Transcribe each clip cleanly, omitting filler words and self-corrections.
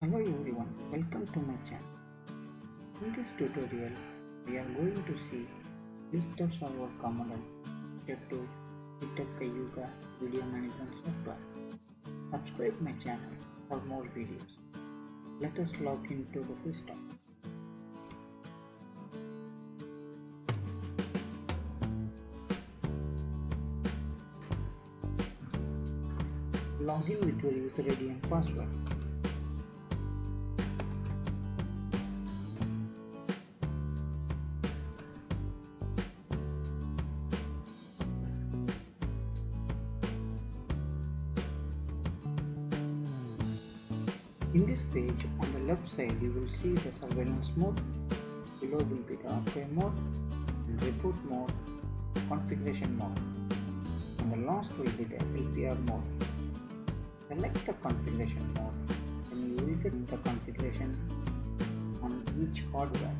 Hello everyone, welcome to my channel. In this tutorial, we are going to see list of server components related to SeeTec Cayuga video management software. Subscribe my channel for more videos. Let us log into the system. Log in with your user ID and password. In this page, on the left side, you will see the surveillance mode, below will be the archive mode, and report mode, configuration mode, and the last will be the LPR mode. Select the configuration mode, and you will get the configuration on each hardware.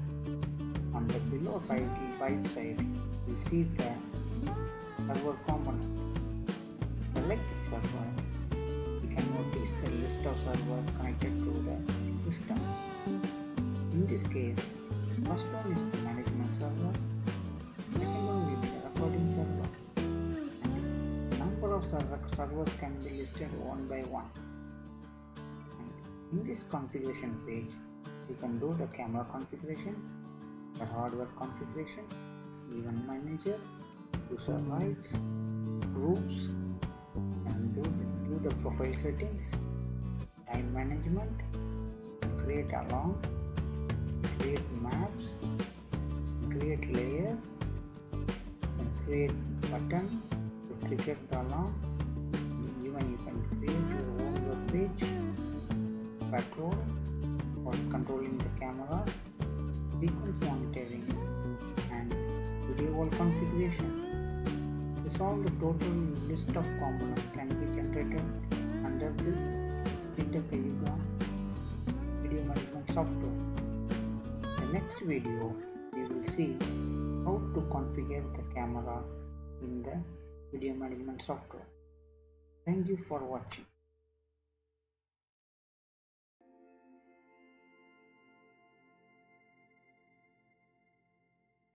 On the below right side, you see the server component. Select the server. You can notice the list of servers connected to the system. In this case, first one is the management server, second one will be the recording server, and number of servers can be listed one by one. And in this configuration page, you can do the camera configuration, the hardware configuration, event manager, user rights, groups, and do the profile settings, time management, create alarm, create maps, create layers, and create button to trigger the alarm. Even you can create your own web page, patrol for controlling the cameras, sequence monitoring, and video wall configuration. This all the total list of components can be generated under this SeeTec Cayuga video management software. In the next video, we will see how to configure the camera in the video management software. Thank you for watching.